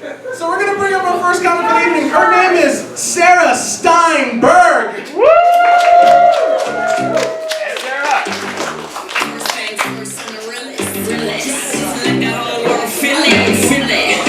So we're gonna bring up our first comic of the evening. Her name is Sara Steinberg. Woo! Hey, Sara.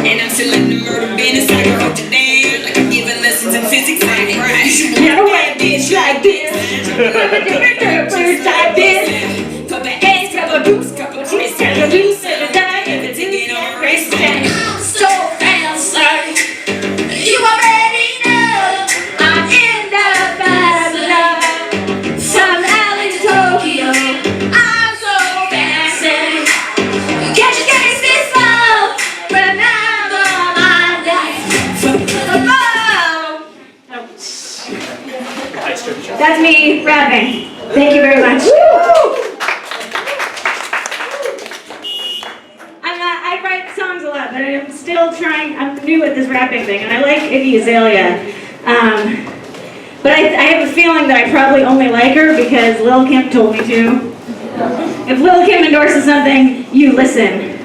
And I'm still in the murder business. I go to dance like I'm giving lessons in physics. You should never wear a bitch like this. First like this. Put back hands, couple deuce, couple twists, couple deuce, and a dime, and a ticket on a race track. So fancy. You already know I'm in the Babylon. Some alley to Tokyo. I'm so fancy. Can't you get this fall? Remember my life. That's me rapping. Thank you very much. I write songs a lot, but I'm still trying. I'm new at this rapping thing, and I like Iggy Azalea. But I have a feeling that I probably only like her because Lil Kim told me to. If Lil Kim endorses something, you listen.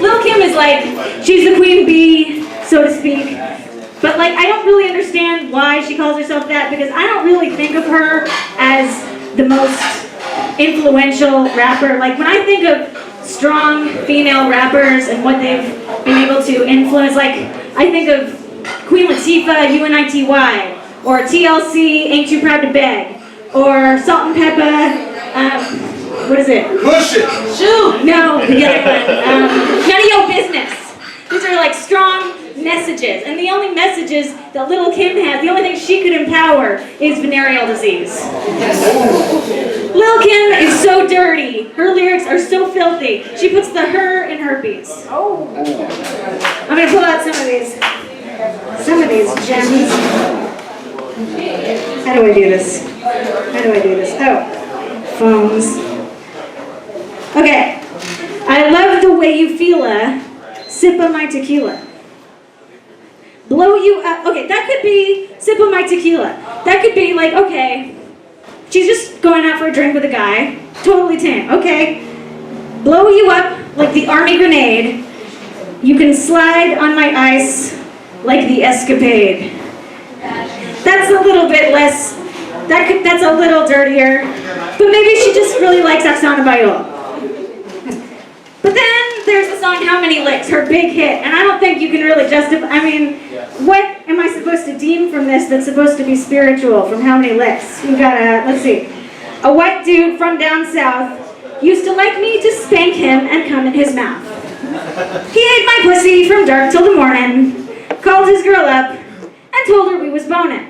Lil Kim is like, she's the queen bee, so to speak. But like, I don't really understand why she calls herself that because I don't really think of her as the most influential rapper. Like when I think of strong female rappers and what they've been able to influence, like I think of Queen Latifah, UNITY, or TLC, Ain't You Proud to Beg, or Salt and Pepper, what is it? Push it! Shoot! No, the other one. None of your business. These are like strong messages, and the only messages that Lil Kim has, the only thing she could empower is venereal disease. Lil Kim is so dirty. Her lyrics are so filthy. She puts the her in herpes. Oh. I'm gonna pull out some of these gems. How do I do this? Oh, phones. Okay. I love the way you feel sip of my tequila. Blow you up. Okay, that could be sip of my tequila. That could be like, okay, she's just going out for a drink with a guy. Totally tame. Okay. Blow you up like the army grenade. You can slide on my ice like the escapade. That's a little bit less, that's a little dirtier. But maybe she just really likes Oksana Bayul. But then there's the song How Many Licks, her big hit, and I don't think you can really justify, I mean, what am I supposed to deem from this that's supposed to be spiritual from How Many Licks? You gotta, let's see. A white dude from down south used to like me to spank him and come in his mouth. He ate my pussy from dark till the morning, called his girl up, and told her we was boning.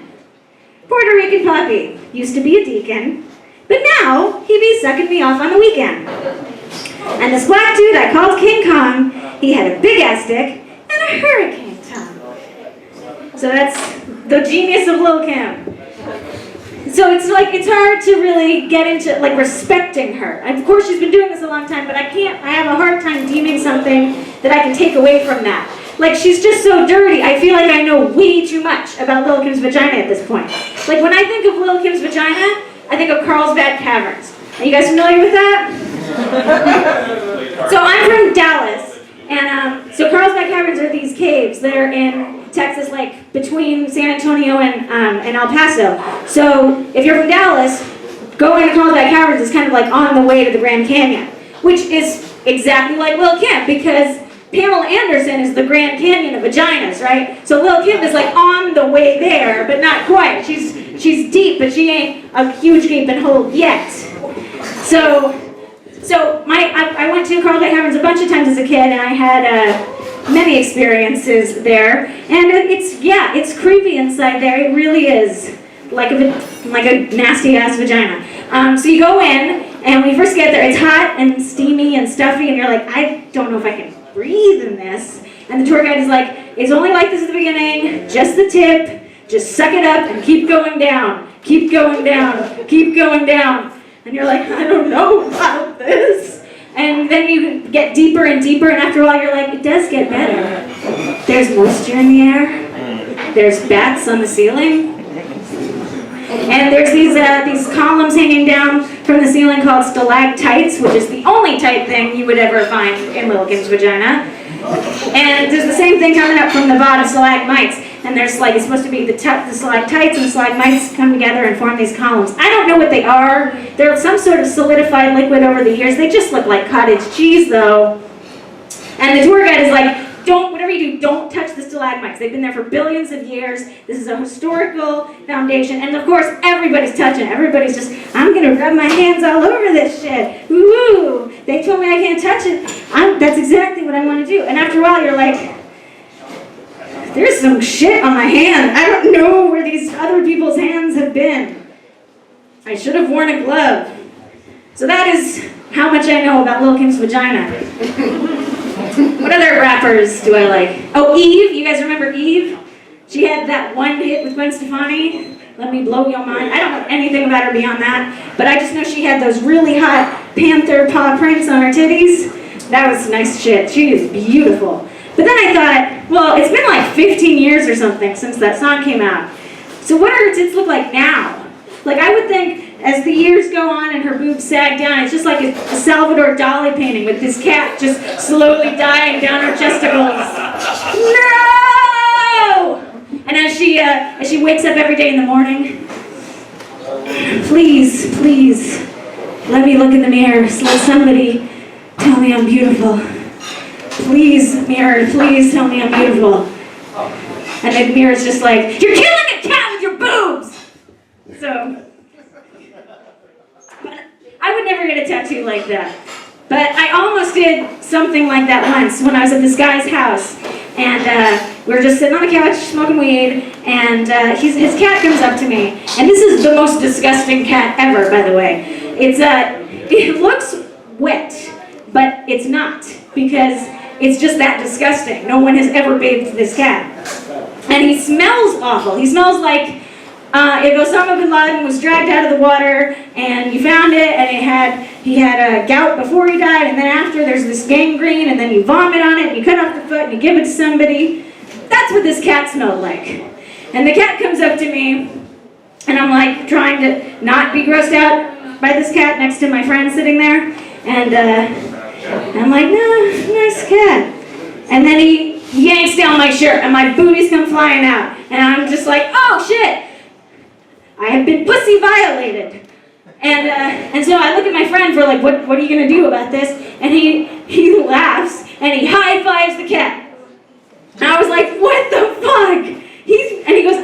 Puerto Rican puppy, used to be a deacon, but now he be sucking me off on the weekend. And this black dude I called King Kong, he had a big ass dick and a hurricane tongue. So that's the genius of Lil Kim. So it's like, it's hard to really get into like respecting her. Of course she's been doing this a long time, but I have a hard time deeming something that I can take away from that. Like she's just so dirty, I feel like I know way too much about Lil Kim's vagina at this point. Like when I think of Lil Kim's vagina, I think of Carlsbad Caverns. Are you guys familiar with that? So I'm from Dallas, and so Carlsbad Caverns are these caves that are in Texas, like between San Antonio and El Paso. So if you're from Dallas, going to Carlsbad Caverns is kind of like on the way to the Grand Canyon, which is exactly like Lil Kim, because Pamela Anderson is the Grand Canyon of vaginas, right? So Lil Kim is like on the way there, but not quite. She's deep, but she ain't a huge gaping hole yet. So I went to Carlsbad Caverns a bunch of times as a kid, and I had many experiences there. And it's creepy inside there. It really is like a nasty ass vagina. So you go in, and when you first get there, it's hot and steamy and stuffy, and you're like, I don't know if I can breathe in this. And the tour guide is like, it's only like this at the beginning, just the tip. Just suck it up and keep going down. Keep going down. Keep going down. And you're like, I don't know about this. And then you get deeper and deeper, and after a while you're like, it does get better. There's moisture in the air. There's bats on the ceiling. And there's these columns hanging down from the ceiling called stalactites, which is the only tight thing you would ever find in Lil Kim's vagina. And there's the same thing coming up from the bottom, stalagmites. And there's like, it's supposed to be the stalactites and the stalagmites come together and form these columns. I don't know what they are. They're some sort of solidified liquid over the years. They just look like cottage cheese though. And the tour guide is like, whatever you do, don't touch the stalagmites. They've been there for billions of years. This is a historical foundation. And of course, everybody's touching it. Everybody's just, I'm gonna rub my hands all over this shit. Woo! They told me I can't touch it. That's exactly what I want to do. And after a while, you're like, there's some shit on my hand. I don't know where these other people's hands have been. I should have worn a glove. So that is how much I know about Lil Kim's vagina. What other rappers do I like? Oh, Eve. You guys remember Eve? She had that one hit with Gwen Stefani, Let Me Blow Your Mind. I don't know anything about her beyond that, but I just know she had those really hot panther paw prints on her titties. That was nice shit. She is beautiful. But then I thought, well, it's been like 15 years or something since that song came out. So what do her tits look like now? Like, I would think as the years go on and her boobs sag down, it's just like a Salvador Dali painting with this cat just slowly dying down her testicles. No! And as she wakes up every day in the morning, please, please, let me look in the mirror. Let somebody tell me I'm beautiful. Please, mirror, please tell me I'm beautiful. And the mirror's just like, you're killing a cat with your boobs! So, I would never get a tattoo like that. But I almost did something like that once when I was at this guy's house. And we were just sitting on the couch smoking weed, and his cat comes up to me. And this is the most disgusting cat ever, by the way. It looks wet, but it's not, because it's just that disgusting. No one has ever bathed this cat. And he smells awful. He smells like if Osama bin Laden was dragged out of the water and you found it and he had a gout before he died, and then after there's this gangrene, and then you vomit on it and you cut off the foot and you give it to somebody. That's what this cat smelled like. And the cat comes up to me, and I'm like trying to not be grossed out by this cat next to my friend sitting there, and I'm like, no, nice cat. And then he yanks down my shirt and my boobies come flying out, and I'm just like, oh shit, I have been pussy violated. And so I look at my friend for like, what are you gonna do about this? And he laughs and he high fives the cat. And I was like, what the fuck? And he goes,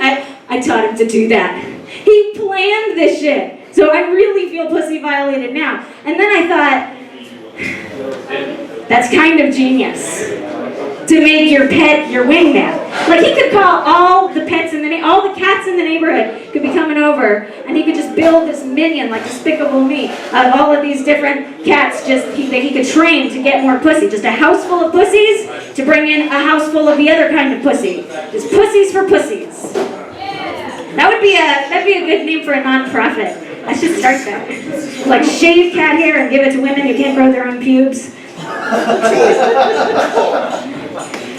I taught him to do that. He planned this shit. So I really feel pussy violated now. And then I thought, that's kind of genius. To make your pet your wingman. Like, he could call all the cats in the neighborhood could be coming over, and he could just build this minion like Despicable Me of all of these different cats that he could train to get more pussy. Just a house full of pussies to bring in a house full of the other kind of pussy. Just pussies for pussies. That'd be a good name for a non-profit. I should start that. Like, shave cat hair and give it to women who can't grow their own pubes.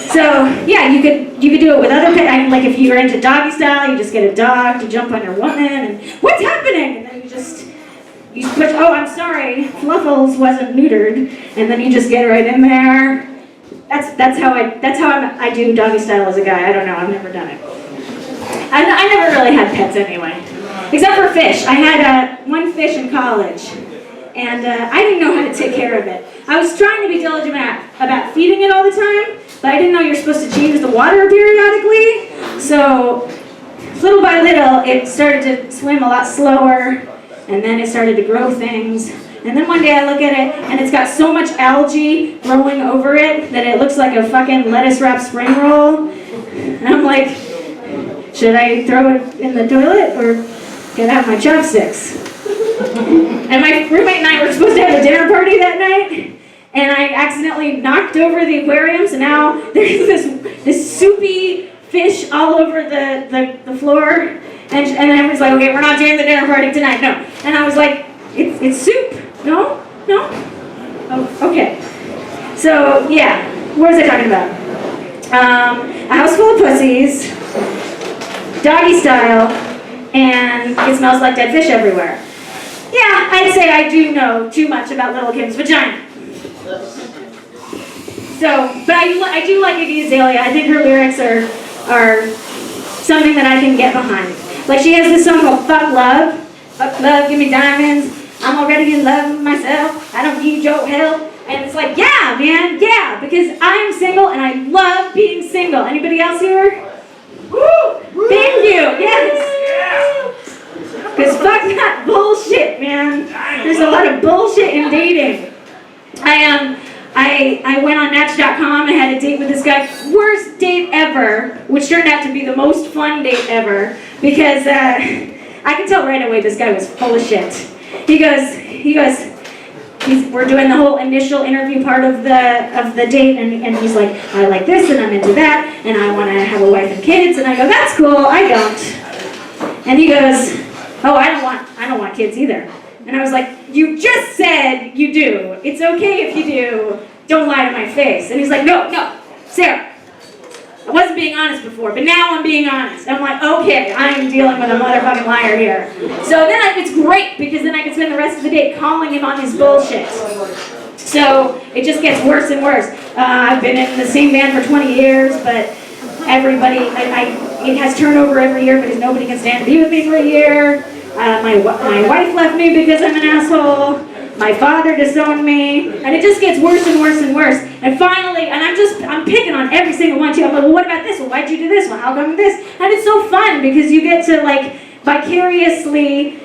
So yeah, you could do it with other pets. Like if you're into doggy style, you just get a dog to jump on your woman, and what's happening? And then you push. Oh, I'm sorry, Fluffles wasn't neutered, and then you just get right in there. That's how I do doggy style as a guy. I don't know. I've never done it. I never really had pets anyway, except for fish. I had one fish in college. And I didn't know how to take care of it. I was trying to be diligent about feeding it all the time, but I didn't know you're supposed to change the water periodically. So little by little, it started to swim a lot slower, and then it started to grow things. And then one day I look at it, and it's got so much algae growing over it that it looks like a fucking lettuce-wrapped spring roll. And I'm like, should I throw it in the toilet or get out my chopsticks? And my roommate and I were supposed to have a dinner party that night, and I accidentally knocked over the aquarium, so now there's this soupy fish all over the floor, and everyone's like, okay, we're not doing the dinner party tonight, no. And I was like, it's soup, no? Oh, okay. So, yeah, what was I talking about? A house full of pussies, doggy style, and it smells like dead fish everywhere. Yeah, I'd say I do know too much about Lil Kim's vagina. But I do like Iggy Azalea. I think her lyrics are something that I can get behind. Like she has this song called Fuck Love. Fuck love, give me diamonds. I'm already in love with myself. I don't need your help. And it's like, yeah, man, yeah, because I'm single and I love being single. Anybody else here? Woo! Thank you, yes. Because fuck that bullshit, man. There's a lot of bullshit in dating. I went on Match.com. I had a date with this guy. Worst date ever, which turned out to be the most fun date ever because I could tell right away this guy was full of shit. He goes. We're doing the whole initial interview part of the date, and he's like, I like this, and I'm into that, and I want to have a wife and kids, and I go, that's cool, I don't. And he goes, oh, I don't want kids either. And I was like, you just said you do. It's okay if you do. Don't lie to my face. And he's like, no, Sarah. I wasn't being honest before, but now I'm being honest. I'm like, okay, I am dealing with a motherfucking liar here. So then it's great, because then I can spend the rest of the day calling him on his bullshit. So it just gets worse and worse. I've been in the same band for 20 years, but everybody, it has turnover every year because nobody can stand to be with me for a year. My wife left me because I'm an asshole. My father disowned me, and it just gets worse and worse and worse. And finally, and I'm picking on every single one too. I'm like, well, what about this? Well, why'd you do this? Well, how come this? And it's so fun because you get to like vicariously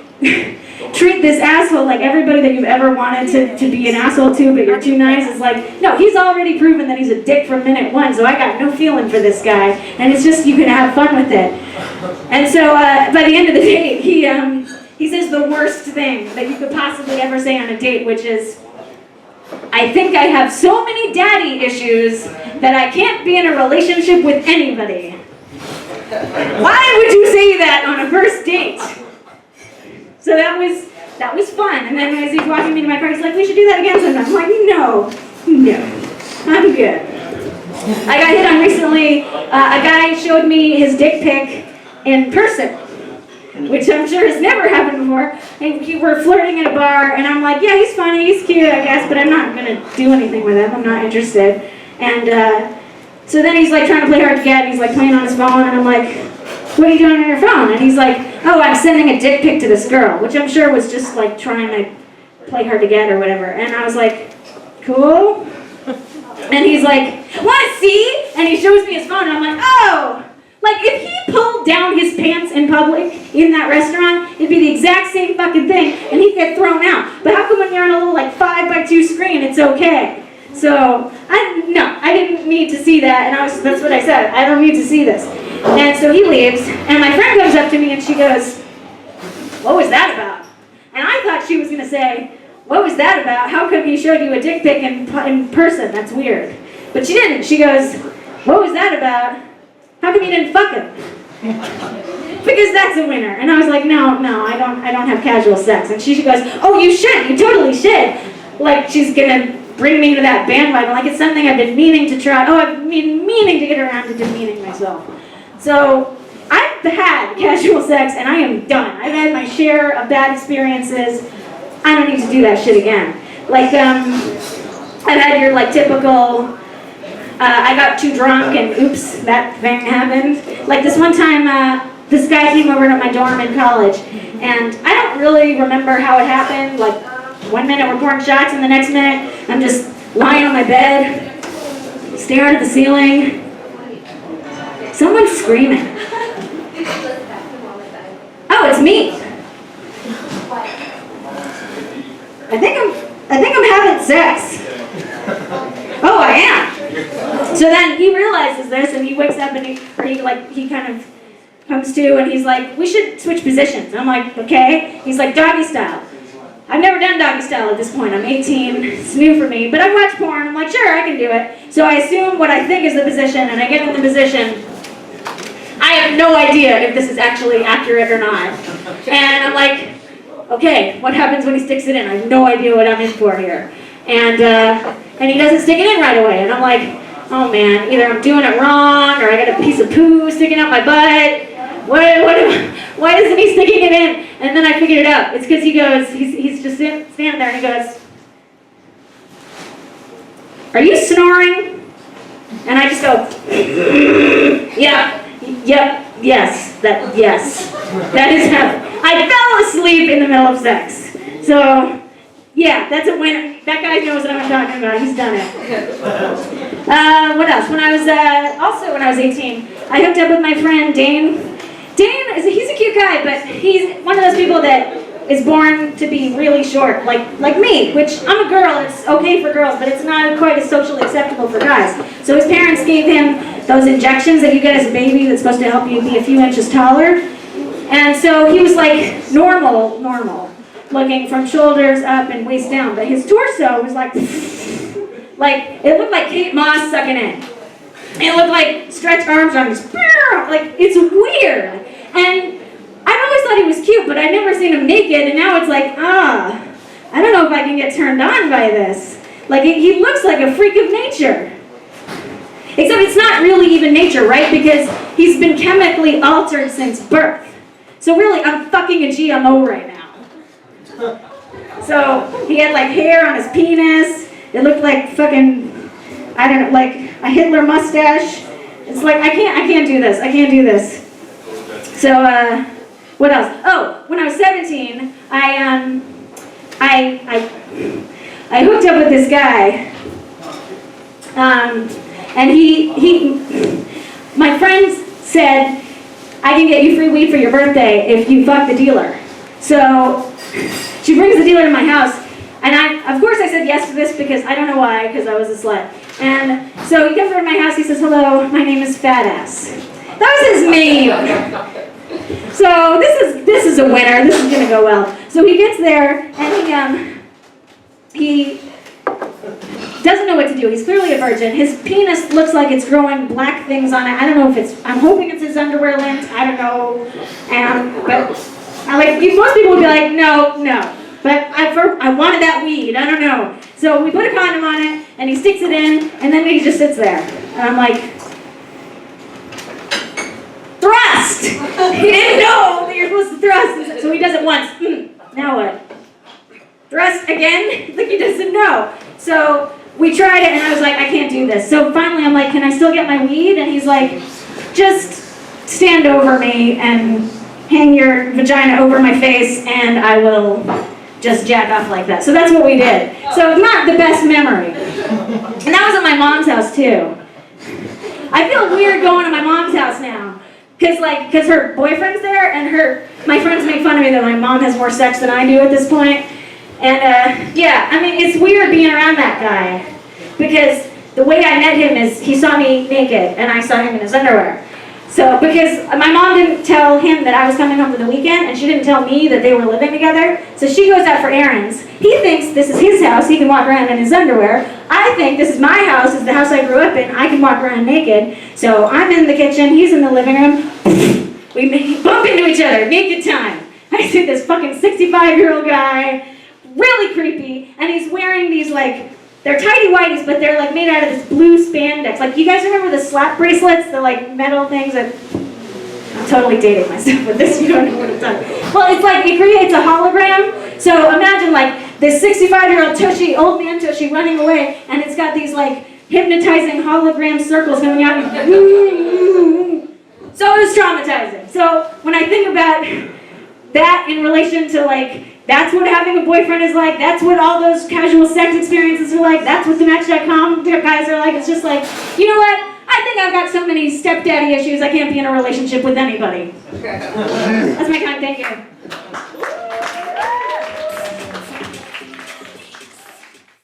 treat this asshole like everybody that you've ever wanted to be an asshole to, but you're too nice. It's like, no, he's already proven that he's a dick from minute one, so I got no feeling for this guy. And it's just, you can have fun with it. And so by the end of the date, he says the worst thing that you could possibly ever say on a date, which is, I think I have so many daddy issues that I can't be in a relationship with anybody. Why would you say that on a first date? So that was fun. And then as he's walking me to my car, he's like, we should do that again sometime. I'm like, no, I'm good. I got hit on recently. A guy showed me his dick pic in person, which I'm sure has never happened before. And we're flirting at a bar, and I'm like, yeah, he's funny, he's cute, I guess, but I'm not going to do anything with him. I'm not interested. And so then he's like trying to play hard to get, and he's like playing on his phone, and I'm like, what are you doing on your phone? And he's like, oh, I'm sending a dick pic to this girl, which I'm sure was just like trying to play hard to get or whatever. And I was like, cool. And he's like, want to see? And he shows me his phone, and I'm like, oh. Like, if he pulled down his pants in public in that restaurant, it'd be the exact same fucking thing, and he'd get thrown out. But how come when you're on a little, like, 5x2 screen, it's okay? So, I didn't need to see that, and that's what I said. I don't need to see this. And so he leaves, and my friend comes up to me, and she goes, what was that about? And I thought she was going to say, what was that about? How come he showed you a dick pic in person? That's weird. But she didn't. She goes, what was that about? How come you didn't fuck him? Because that's a winner. And I was like, no, I don't have casual sex. And she goes, oh, you should. You totally should. Like, she's gonna bring me to that bandwagon. Like, it's something I've been meaning to try. Oh, I've been meaning to get around to demeaning myself. So I've had casual sex, and I am done. I've had my share of bad experiences. I don't need to do that shit again. Like, I've had your, like, typical... I got too drunk and oops, that thing happened. Like this one time, this guy came over to my dorm in college, and I don't really remember how it happened. Like 1 minute we're pouring shots, and the next minute I'm just lying on my bed, staring at the ceiling. Someone's screaming. Oh, it's me. I think I'm having sex. Oh, I am. So then he realizes this, and he wakes up, and he kind of comes to, and he's like, we should switch positions. And I'm like, okay. He's like, doggy style. I've never done doggy style at this point. I'm 18. It's new for me. But I watch porn. I'm like, sure, I can do it. So I assume what I think is the position, and I get in the position. I have no idea if this is actually accurate or not. And I'm like, okay, what happens when he sticks it in? I have no idea what I'm in for here. And he doesn't stick it in right away. And I'm like, oh man, either I'm doing it wrong, or I got a piece of poo sticking out my butt. Why isn't he sticking it in? And then I figured it out. It's because he goes, he's just standing there, and he goes, are you snoring? And I just go, yes, that is heaven. I fell asleep in the middle of sex. So, yeah, that's a winner. That guy knows what I'm talking about. He's done it. What else? When I was 18, I hooked up with my friend Dane. He's a cute guy, but he's one of those people that is born to be really short, like me, which I'm a girl. It's okay for girls, but it's not quite as socially acceptable for guys. So his parents gave him those injections that you get as a baby that's supposed to help you be a few inches taller. And so he was like normal, looking from shoulders up and waist down, but his torso was like it looked like Kate Moss sucking in. It looked like stretched arms on his, like, it's weird. And I've always thought he was cute, but I'd never seen him naked, and now it's like, I don't know if I can get turned on by this. Like, he looks like a freak of nature. Except it's not really even nature, right? Because he's been chemically altered since birth. So really, I'm fucking a GMO right now. So he had like hair on his penis. It looked like fucking, I don't know, like a Hitler mustache. It's like, I can't do this. I can't do this. So, what else? Oh, when I was 17, I hooked up with this guy. And my friends said, I can get you free weed for your birthday if you fuck the dealer. So she brings the dealer to my house, and of course I said yes to this because I don't know why, because I was a slut. And so he comes over to my house, he says, hello, my name is Fat Ass. That was his name. So this is a winner, this is gonna go well. So he gets there, and he doesn't know what to do. He's clearly a virgin. His penis looks like it's growing black things on it. I don't know if I'm hoping it's his underwear lint. I don't know. But most people would be like, no. But I wanted that weed. I don't know. So we put a condom on it, and he sticks it in, and then he just sits there. And I'm like, thrust! He didn't know that you're supposed to thrust. So he does it once. Now what? Thrust again? Like he doesn't know. So we tried it, and I was like, I can't do this. So finally, I'm like, can I still get my weed? And he's like, just stand over me and hang your vagina over my face, and I will just jack off like that. So that's what we did. So not the best memory. And that was at my mom's house, too. I feel weird going to my mom's house now. Because her boyfriend's there, and my friends make fun of me that my mom has more sex than I do at this point. And yeah, I mean, it's weird being around that guy, because the way I met him is he saw me naked and I saw him in his underwear. So, because my mom didn't tell him that I was coming home for the weekend, and she didn't tell me that they were living together, so she goes out for errands. He thinks this is his house, he can walk around in his underwear. I think this is my house, it's the house I grew up in, I can walk around naked. So I'm in the kitchen, he's in the living room, we bump into each other, naked time. I see this fucking 65-year-old guy, really creepy, and he's wearing these they're tighty-whities, but they're made out of this blue spandex. You guys remember the slap bracelets, the metal things that, I'm totally dating myself with this, you don't know what it's done. Well, it's it creates a hologram, so imagine this 65-year-old tushy, old man tushy running away, and it's got these hypnotizing hologram circles coming out, and so it was traumatizing. So when I think about that in relation to that's what having a boyfriend is like, that's what all those casual sex experiences are like, that's what the Match.com guys are like, it's just you know what? I think I've got so many stepdaddy issues I can't be in a relationship with anybody. That's my time, thank you.